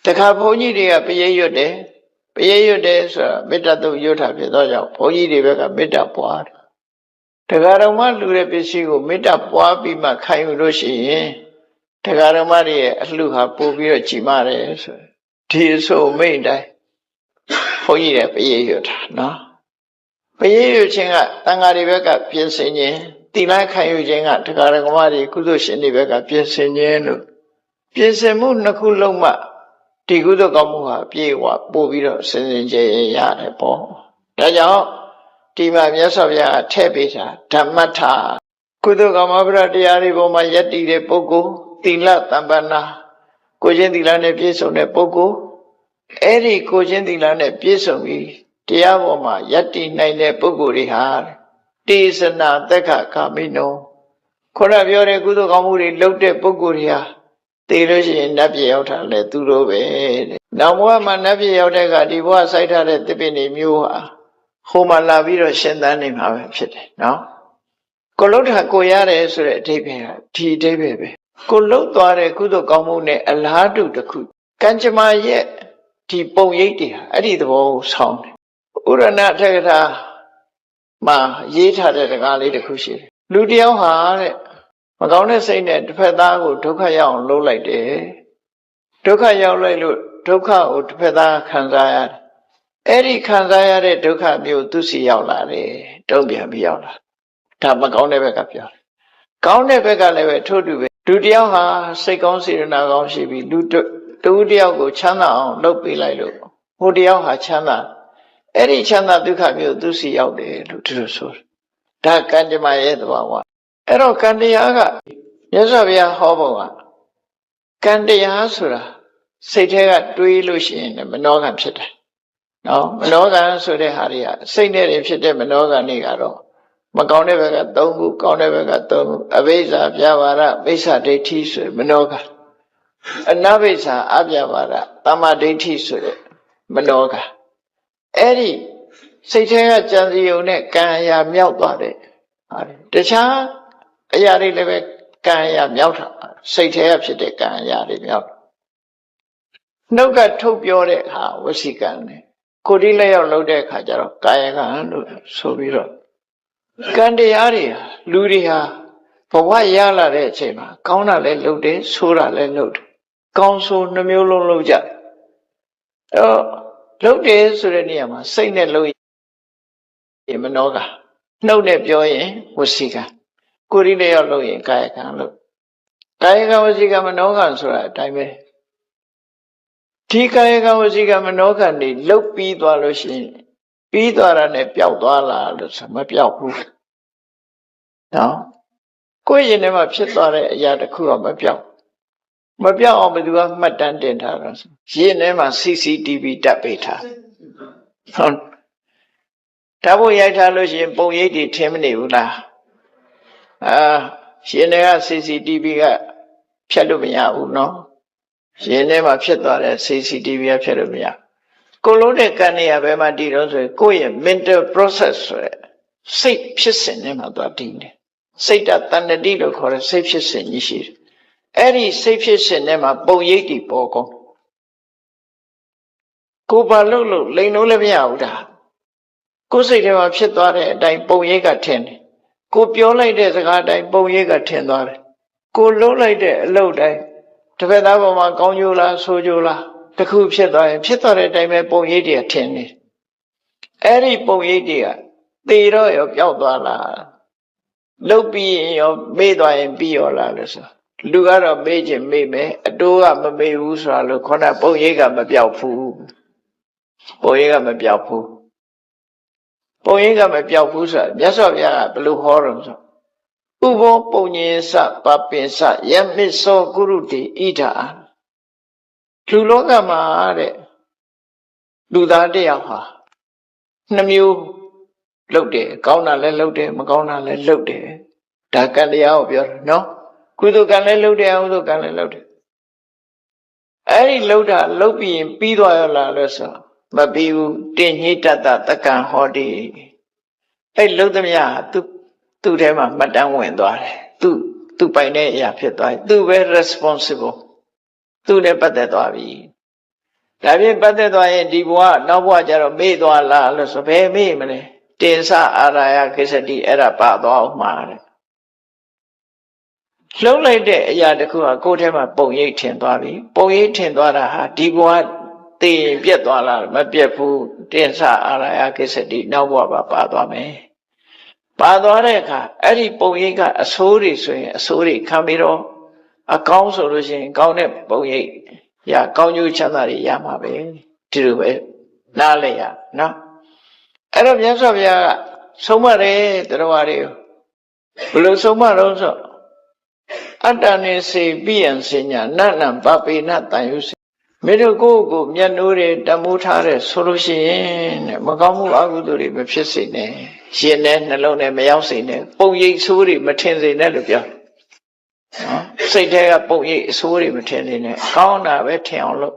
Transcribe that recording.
တခါဘုန်းကြီးတွေကပရိတ်ရွတ်တယ်ပရိတ်ရွတ်တယ်ဆိုတာမေတ္တာတုတ်ရွတ်တာဖြစ်သောကြောင့်ဘုန်းကြီးတွေဘက်ကမေတ္တာပွားတယ်တရားတော်မှလူတဲ့ပစ္စည်းကိုမေတ္တာပွားပြီးမှခံယူလို့ရှိရင်တရားတော်မှရဲ့အလှဟာပို့ပြီးတော့ကြီးမားတယ်ဆိုဒီအဆိုမိတ်တိုင်းဘုန်းကြီးတွေပရိတ်ရွတ်တာနော်ပရိတ်ရွတ်ခြင်းကတန်ဃာတွေဘက်ကပြင်ဆင်ခြင်းတိလခံယူခြင်းကတရားတော်မှတွေကုသိုလ်ရှင်တွေဘက်ကပြင်ဆင်ခြင်းလို့ပြင်ဆင်မှုနှစ်ခုလုံးမှဒီကုသိုလ်ကောင်းမှုဟာပြေဝပို့ပြီးတော့စင်စင်ကြယ်ရတယ်ပေါ့ဒါကြောင့်ဒီမှာမြတ်စွာဘုရားထည့်ပေးတာဓမ္မထကုသိုလ်ကောင်းမှုတရားတွေပေါ်မှာယက်တည်တဲ့ပုဂ္ဂိုလ်သီလတမ္ပနာကိုချင်းသီလနဲ့ပြည့်စုံတဲ့ပုဂ္ဂိုလ်အဲ့ဒီကိုချင်းသီလနဲ့ပြည့်စုံပြီးတရားပေါ်မှာယက်တည်နိုင်တဲ့ပုဂ္ဂိုလ်တွေဟာတေသနာသက်ခကာမိနောခေါရပြောတဲ့ကုသိုလ်ကောင်းမှုတွေလုပ်တဲ့ပုဂ္ဂိုလ်တွေဟာသိလို့ရှိရင်နတ်ပြည်ရောက်တာလေသူတို့ပဲတဲ့။နောက်ဘဝမှာနတ်ပြည်ရောက်တဲ့ကဒီဘဝစိုက်ထားတဲ့သစ်ပင်တွေမျိုးဟာဟိုမှာလာပြီးတော့ရှင်သန်နေမှာပဲဖြစ်တယ်နော်။ကိုလှုပ်တာကိုရတယ်ဆိုတဲ့အဓိပ္ပာယ်ကဒီအဓိပ္ပာယ်ပဲ။ကိုလှုပ်သွားတဲ့ကုသိုလ်ကောင်းမှုနဲ့အလားတူတစ်ခုကံကြမ္မာရဲ့ဒီပုံရိပ်တွေဟာအဲ့ဒီသဘောကိုဆောင်းတယ်။ဥရဏထက္ကထာမှာရေးထားတဲ့စကားလေးတစ်ခုရှိတယ်။လူတယောက်ဟာတဲ့မကောင်းတဲ့စိတ်နဲ့တစ်ဖက်သားကိုဒုက္ခရောက်အောင်လုပ်လိုက်တယ်ဒုက္ခရောက်လိုက်လို့ဒုက္ခကိုတစ်ဖက်သားခံစားရတယ်အဲ့ဒီခံစားရတဲ့ဒုက္ခမျိုးသူစီရောက်လာတယ်တုံ့ပြန်ပြီးရောက်လာဒါမကောင်းတဲ့ဘက်ကပြောတယ်ကောင်းတဲ့ဘက်ကလည်းပဲထို့တူပဲလူတယောက်ဟာစိတ်ကောင်းစေတနာကောင်းရှိပြီးလူတူတယောက်ကိုချမ်းသာအောင်လုပ်ပေးလိုက်လို့ဟိုတယောက်ဟာချမ်းသာအဲ့ဒီချမ်းသာဒုက္ခမျိုးသူစီရောက်တယ်လို့သူတို့ဆိုတယ်ဒါကံကြမ္မာရဲ့သဘာဝအဲ့တော့ကံတရားကမြတ်စွာဘုရားဟောပုံကကံတရားဆိုတာစိတ်ထဲကတွေးလို့ရှိရင်မနောကံဖြစ်တယ်နော်မနောကံဆိုတဲ့ဟာတွေကစိတ်နဲ့ဖြစ်တဲ့မနောကံတွေကတော့မကောင်းတဲ့ဘက်က3ခုကောင်းတဲ့ဘက်က3ခုအဘိဇ္ဇာပြဘာရမိစ္ဆာဒိဋ္ဌိဆိုမနောကံအနဘိဇ္ဇာအပြဘာရသမ္မာဒိဋ္ဌိဆိုတဲ့မနောကံအဲ့ဒီစိတ်ထဲကကြံစည်ုံနဲ့ကံအရာမြောက်သွားတဲ့ဟာတခြားအရာတွေလည်းပဲကံအရာမြောက်တာစိတ်ထဲကဖြစ်တဲ့ကံအရာတွေမြောက်တာနှုတ်ကထုတ်ပြောတဲ့အခါဝစီကံနဲ့ကိုယ်ဒီလက်ရောက်လုပ်တဲ့အခါကျတော့ကာယကံလို့ဆိုပြီးတော့ကံတရားတွေလူတွေဟာဘဝရလာတဲ့အချိန်မှာကောင်းတာလည်းလုပ်တယ်ဆိုးတာလည်းလုပ်တယ်ကောင်းဆိုးနှမျိုးလုံးလုပ်ကြတယ်လုပ်တယ်ဆိုတဲ့နေရာမှာစိတ်နဲ့လုပ်ရင်မနောကနှုတ်နဲ့ပြောရင်ဝစီကံကိုယ်ဒီလက်ရောက်လုပ်ရင်ကာယကံလို့ကာယကံဝစီကံမနောကံဆိုတာအတိုင်းပဲဒီကာယကံဝစီကံမနောကံတွေလုတ်ပြီးသွားလို့ရှိရင်ပြီးသွားတာနဲ့ပျောက်သွားလားလို့ဆိုမပျောက်ဘူးနော်ကိုယ်ရင်ထဲမှာဖြစ်သွားတဲ့အရာတစ်ခုကမပျောက်အောင်ဘယ်သူကမှတ်တမ်းတင်ထားတာရင်ထဲမှာ CCTV တပ်ပေးထားဟုတ်ဒါဖို့ရိုက်ထားလို့ရှိရင်ပုံရိပ်တွေထင်မနေဘူးလားရှင်တွေက CCTV ကဖြတ်လို့မရဘူးနော်ရှင်ထဲမှာဖြစ်သွားတဲ့ CCTV ကဖြတ်လို့မရကိုလုံးတဲ့ကံနေရဘယ်မှာတည်တော့ဆိုရင်ကိုယ့်ရဲ့ mental process ဆိုတဲ့စိတ်ဖြစ်စဉ်ထဲမှာသွားတည်နေစိတ်တဏ္ဍတိလို့ခေါ်တဲ့စိတ်ဖြစ်စဉ်ကြီးရှိတယ်အဲ့ဒီစိတ်ဖြစ်စဉ်ထဲမှာပုံရိပ်တွေပေါ်ကုန်ကိုဘာလို့လိန်လို့လည်းမရဘူးဒါကိုယ်စိတ်ထဲမှာဖြစ်သွားတဲ့အတိုင်းပုံရိပ်ကထင်တယ်ကိုပြောလိုက်တဲ့စကားအတိုင်းပုံရိပ်ကထင်သွားတယ်ကိုလုံးလိုက်တဲ့အလုပ်တိုင်းတစ်ဖက်သားပေါ်မှာကောင်းကျိုးလားဆိုးကျိုးလားတစ်ခုဖြစ်သွားရင်ဖြစ်သွားတဲ့အတိုင်းပဲပုံရိပ်တွေထင်နေအဲ့ဒီပုံရိပ်တွေကသေတော့ရောပျောက်သွားလားလုတ်ပြီးရင်ရောမေ့သွားရင်ပြီးရောလားလို့ဆိုလူကတော့မေ့ခြင်းမေ့မယ်အတိုးကမမေ့ဘူးဆိုတာလို့ခေါင်းပုံရိပ်ကမပျောက်ဘူးပုံရိပ်ကမပျောက်ဘူးပုံရိပ်ကမပျောက်ဘူးဆိုတာမြတ်စွာဘုရားကဘယ်လိုဟောတော့ဆိုဥဘောပုံညင်စပပင်စယမစ္စောကုရုတိဣဒာလူလောကမှာတဲ့လူသားတယောက်ဟာနှမျိုးလုပ်တယ်ကောင်းတာလည်းလုပ်တယ်မကောင်းတာလည်းလုပ်တယ်ဒါကံတရားကိုပြောတယ်နော်ကုသိုလ်ကံလည်းလုပ်တယ်အကုသိုလ်ကံလည်းလုပ်တယ်အဲ့ဒီလုပ်တာလုပ်ပြီးရင်ပြီးသွားရလားလို့ဆိုမပြီးဘူးတင်ညိတတတက္ကံဟောတိအဲ့လုပ်သမျှသူ့ထဲမှာမှတ်တမ်းဝင်သွားတယ်သူပိုင်တဲ့အရာဖြစ်သွားတယ်သူပဲ responsible သူနဲ့ပတ်သက်သွားပြီ ဒါဖြင့်ပတ်သက်သွားရင်ဒီဘဝနောက်ဘဝကျတော့မေ့သွားလားလို့ဆိုဘယ်မေ့မလဲတင်္စအာရာယကိစ္စတိအဲ့ဒါပါသွားအောင်မှာတဲ့လှုပ်လိုက်တဲ့အရာတစ်ခုကကိုယ်ထဲမှာပုံရိပ်ထင်သွားပြီပုံရိပ်ထင်သွားတာဟာဒီဘဝသိရင်ပြတ်သွားလားမပြတ်ဘူးတင်္စအာရာယကိစ္စတိနောက်ဘဝပါသွားမယ်ပါသွားတဲ့အခါအဲ့ဒီပုံရိပ်ကအဆိုးတွေဆိုရင်အဆိုးတွေခံပြီးတော့အကောင်းဆိုလို့ရှိရင်ကောင်းတဲ့ပုံရိပ်ရကောင်းကျိုးချမ်းသာတွေရမှာပဲဒီလိုပဲနားလည်ရနော်အဲ့တော့မြတ်စွာဘုရားကဆုံးမတယ်တရားဝါတွေဘယ်လိုဆုံးမတော့ဆိုအတ္တနေစေပိယံစဉ္ညာနတ်နံပပေနတန်ယုစေမင်းတို့ကိုယ့်ကိုမျက်နှိုးတွေတမိုးထားတဲ့ဆိုလို့ရှိရင်တဲ့မကောင်းမှုအကုသိုလ်တွေမဖြစ်စေနဲ့ရှင်နဲ့နှလုံးနဲ့မရောက်စေနဲ့ပုံရိပ်ဆိုးတွေမထင်စေနဲ့လို့ပြောနော်စိတ်ထဲကပုံရိပ်အဆိုးတွေမထင်စေနဲ့ကောင်းတာပဲထင်အောင်လုပ်